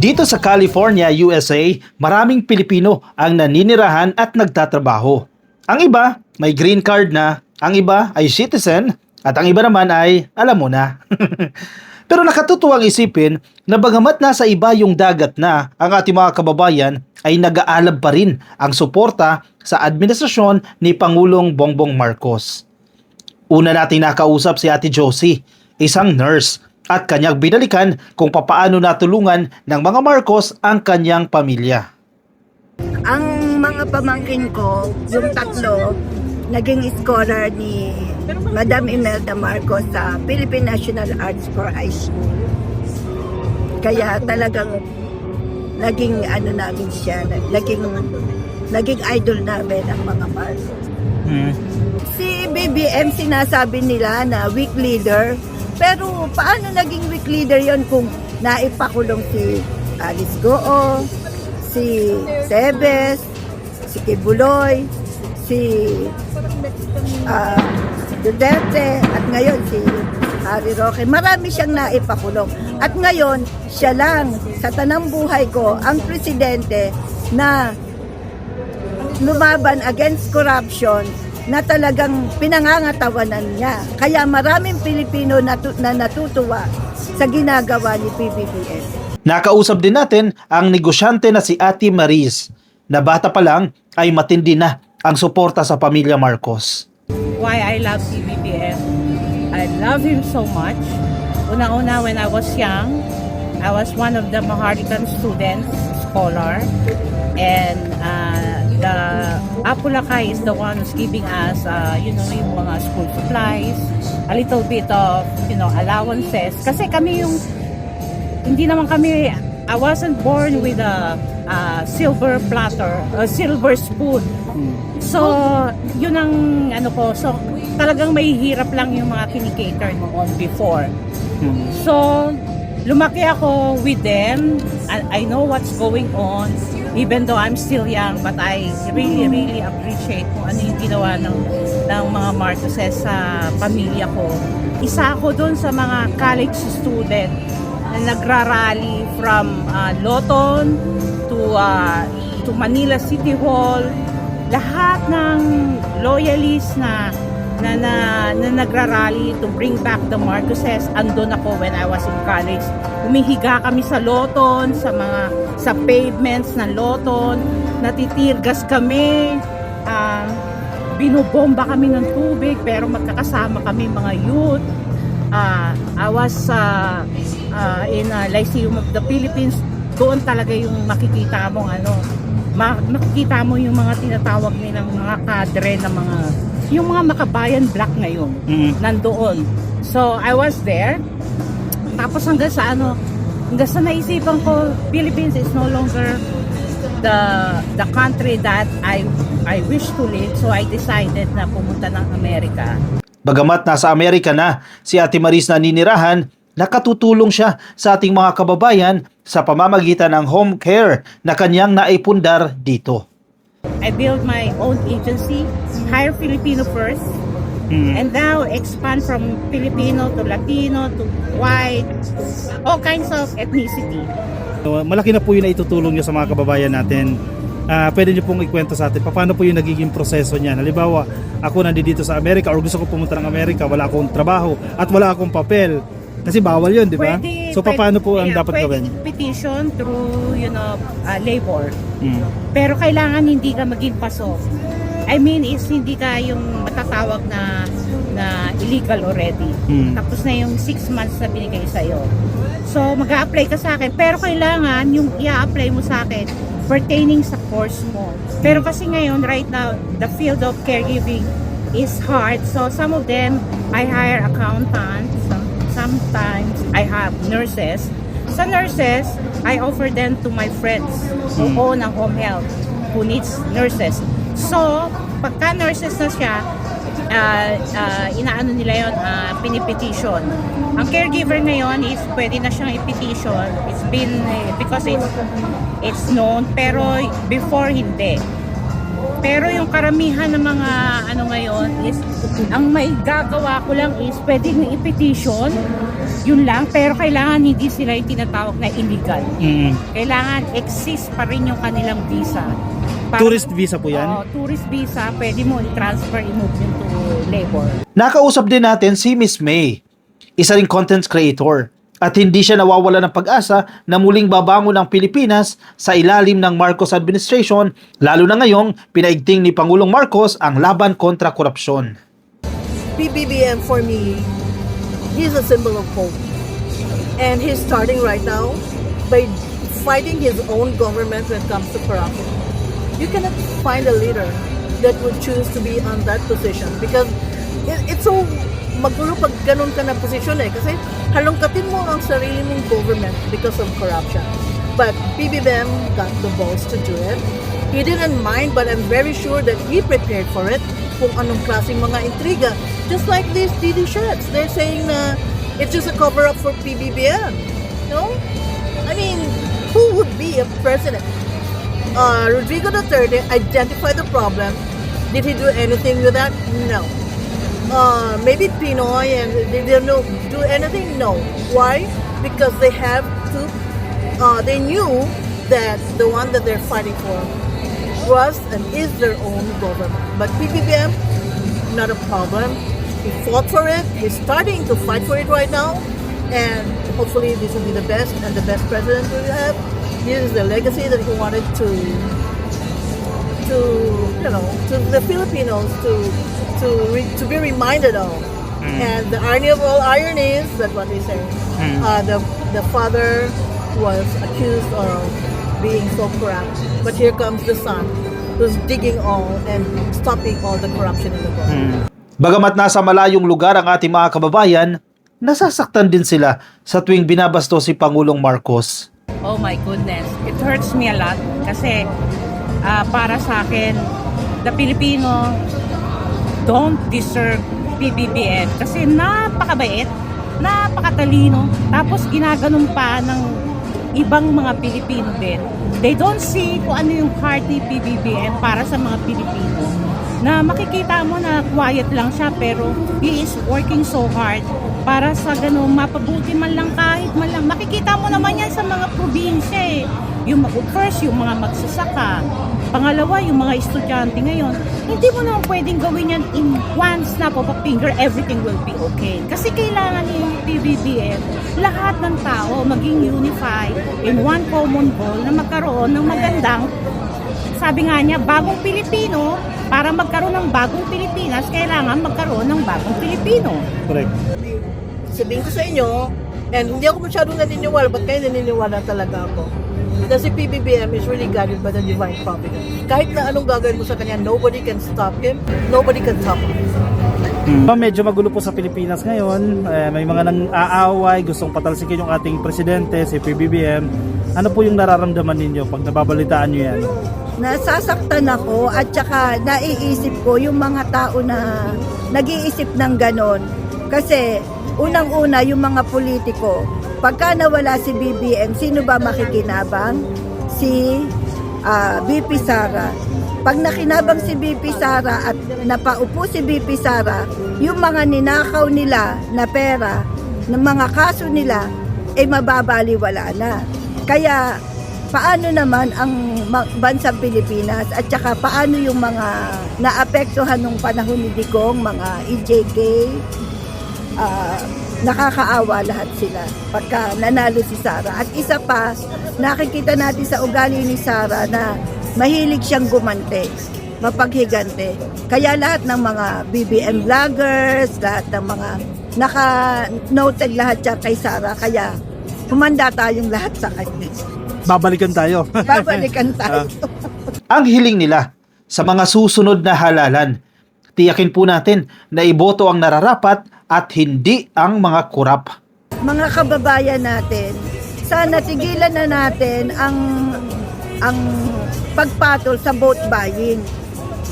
Dito sa California, USA, maraming Pilipino ang naninirahan at nagtatrabaho. Ang iba may green card na, ang iba ay citizen, at ang iba naman ay alam mo na. Pero nakatutuwang isipin na bagamat nasa iba yung dagat na, ang ating mga kababayan ay nag-aalab pa rin ang suporta sa administrasyon ni Pangulong Bongbong Marcos. Una nating nakausap si Ate Josie, isang nurse, at kanyang binalikan kung papaano natulungan ng mga Marcos ang kanyang pamilya. Ang mga pamangkin ko, yung tatlo, naging scholar ni Madam Imelda Marcos sa Philippine National Arts for High School. Kaya talagang naging namin siya, naging idol namin ang mga Marcos. Si BBM sinasabi nila na weak leader, pero paano naging weak leader yon kung naipakulong si Alice Goo, si Sebes, si Kibuloy, si Duterte, at ngayon si Harry Roque. Marami siyang naipakulong. At ngayon, siya lang sa tanang buhay ko ang presidente na lumaban against corruption na talagang pinangangatawanan niya. Kaya maraming Pilipino na natutuwa sa ginagawa ni PBBM. Nakausap din natin ang negosyante na si Ate Maris, na bata pa lang ay matindi na ang suporta sa pamilya Marcos. Why I love PBBM? I love him so much. Una-una, when I was young, I was one of the Maharican students, scholar, and the Apulacay is the one who's giving us, yung mga school supplies, a little bit of, allowances. Kasi kami hindi naman kami, I wasn't born with a silver platter, a silver spoon. So, yun ang ko. So, talagang may hirap lang yung mga kinikater noon before. So, lumaki ako with them. I know what's going on. Even though I'm still young, but I really appreciate kung ano yung ginawa ng mga Marcoses sa pamilya ko. Isa ako doon sa mga college student na nagrarally from Loton to Manila City Hall. Lahat ng loyalists na nagrarally to bring back the Marcoses, andun ako when I was in college. Humihiga kami sa Loton, sa pavements ng Loton, natitirgas kami, binubomba kami ng tubig, pero magkakasama kami mga youth. I was in Lyceum of the Philippines. Doon talaga yung makikita mo makikita mo yung mga tinatawag nilang mga kadre na yung mga Makabayan Black ngayon, nandoon. So I was there. Tapos hanggang sa naisipan ko, Philippines is no longer the country that I wish to live. So I decided na pumunta ng Amerika. Bagamat nasa Amerika na si Ate Maris na ninirahan, nakatutulong siya sa ating mga kababayan sa pamamagitan ng home care na kanyang naipundar dito. I built my own agency, Hire Filipino First, and now expand from Filipino to Latino to white, all kinds of ethnicity. So, malaki na po yung naitutulong nyo sa mga kababayan natin. Pwede nyo pong ikwento sa atin, paano po yung nagiging proseso niyan? Halimbawa, ako nandito sa Amerika or gusto ko pumunta ng Amerika, wala akong trabaho at wala akong papel. Kasi bawal yun, di ba? So, paano po ang dapat gawin? Pwede petition through, labor. Pero kailangan hindi ka maging paso. I mean, is hindi ka yung matatawag na illegal already. Tapos na yung 6 months na binigay sa'yo. So, mag-a-apply ka sa akin. Pero kailangan yung i-a-apply mo sa akin pertaining sa course mo. Pero kasi ngayon, right now, the field of caregiving is hard. So, some of them, I hire accountants. Sometimes I have nurses. Sa nurses, I offer them to my friends who own a home health, who needs nurses. So, pagka nurses na siya, inaano nila yun, pinipetition. Ang caregiver ngayon is pwede na siyang i-petition. It's been, because it's known, pero before hindi. Pero yung karamihan ng mga ngayon is, ang may gagawa ko lang is pwedeng i-petition Yun lang, pero kailangan hindi sila yung tinatawag na illegal. Mm. Kailangan exist pa rin yung kanilang visa. Tourist visa po yan? Oo, tourist visa, pwede mo i-transfer, i-move yun to labor. Nakausap din natin si Miss May, isa ring content creator. At hindi siya nawawala ng pag-asa na muling babangon ang Pilipinas sa ilalim ng Marcos administration, lalo na ngayong pinaigting ni Pangulong Marcos ang laban kontra korupsyon. PBBM for me, he's a symbol of hope. And he's starting right now by fighting his own government when it comes to corruption. You cannot find a leader that would choose to be on that position because it's so magulo pag ganun ka na position kasi halongkatin mo ang sarili mong government because of corruption. But PBBM got the balls to do it. He didn't mind, but I'm very sure that he prepared for it kung anong klaseng mga intriga. Just like these DD shots, they're saying na it's just a cover-up for PBBM. No? I mean, who would be a president? Rodrigo Duterte identified the problem. Did he do anything with that? No. Maybe Pinoy and they didn't do anything? No. Why? Because they have to, they knew that the one that they're fighting for was and is their own government. But PBBM, not a problem. He fought for it. He's starting to fight for it right now. And hopefully this will be the best and the best president we will have. This is the legacy that he wanted to the Filipinos to be reminded of. And the irony of all ironies, that's what they say. The father was accused of being so corrupt, but here comes the son who's digging all and stopping all the corruption in the government. Bagamat nasa malayong lugar ang ating mga kababayan, nasasaktan din sila sa tuwing binabasto si Pangulong Marcos. Oh my goodness, it hurts me a lot kasi para sa akin, the Filipino don't deserve PBBM kasi napakabait, napakatalino, tapos ginaganon pa ng ibang mga Pilipino din. They don't see kung ano yung heart ni PBBM para sa mga Pilipino. Na makikita mo na quiet lang siya pero he is working so hard para sa ganun, mapabuti man lang kahit man lang. Makikita mo naman yan sa mga probinsya eh. Yung first, yung mga magsasaka. Pangalawa, yung mga estudyante ngayon. Hindi mo naman pwedeng gawin yan in one snap of a finger, everything will be okay. Kasi kailangan ni PBBM, lahat ng tao maging unified in one common goal na magkaroon ng magandang, sabi nga niya, bagong Pilipino. Para magkaroon ng bagong Pilipinas, kailangan magkaroon ng bagong Pilipino. Correct. Sabihin ko sa inyo, and hindi ako masyadong naniniwala, ba't kayo naniniwala talaga ako? Kasi PBBM is really guided by the divine providence. Kahit na anong gagawin mo sa kanya, nobody can stop him, nobody can stop him. Medyo magulo po sa Pilipinas ngayon. May mga nang-aaway, gustong patalsikin yung ating presidente, si PBBM. Ano po yung nararamdaman ninyo pag nababalitaan nyo yan? Nasasaktan ako at saka naiisip ko yung mga tao na nag-iisip ng ganon. Kasi unang-una yung mga politiko, pagka nawala si BBM, sino ba makikinabang? Si BP Sara. Pag nakinabang si BP Sara at napaupo si BP Sara, yung mga ninakaw nila na pera, ng mga kaso nila, ay mababaliwala na. Kaya paano naman ang bansang Pilipinas at saka paano yung mga naapektuhan nung panahon ni Digong, mga EJK, nakakaawa lahat sila pagka nanalo si Sara. At isa pa, nakikita natin sa ugali ni Sara na mahilig siyang gumante, mapaghigante. Kaya lahat ng mga BBM vloggers, lahat ng mga naka-noted lahat siya kay Sara, kaya humanda tayong lahat sa kanya. Babalikan tayo. Babalikan tayo. Ang hiling nila sa mga susunod na halalan, tiyakin po natin na iboto ang nararapat at hindi ang mga kurap. Mga kababayan natin, sana tigilan na natin ang pagpatol sa vote buying.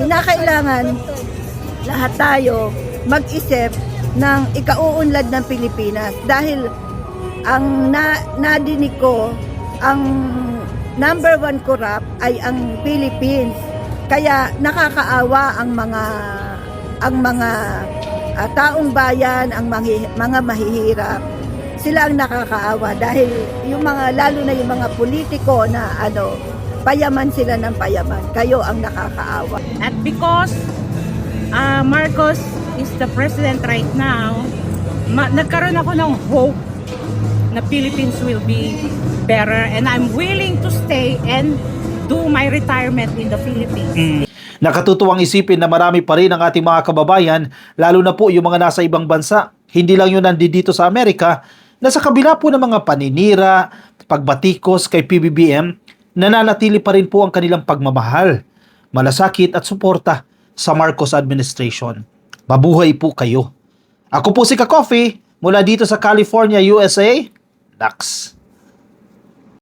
Kinakailangan lahat tayo mag-isip ng ikauunlad ng Pilipinas dahil ang nadinig ko, ang number one corrupt ay ang Philippines. Kaya nakakaawa ang mga taong bayan, ang mga mahihirap. sila ang nakakaawa dahil yung mga, lalo na yung mga politiko na payaman sila ng payaman. Kayo ang nakakaawa. At because Marcos is the president right now, nagkaroon ako ng hope na Philippines will be better, and I'm willing to stay and do my retirement in the Philippines. Nakatutuwang isipin na marami pa rin ang ating mga kababayan, lalo na po yung mga nasa ibang bansa. Hindi lang yun nandito sa Amerika, na sa kabila po ng mga paninira, pagbatikos kay PBBM, nananatili pa rin po ang kanilang pagmamahal, malasakit at suporta sa Marcos administration. Mabuhay po kayo. Ako po si Ka Coffee, mula dito sa California, USA. Dax.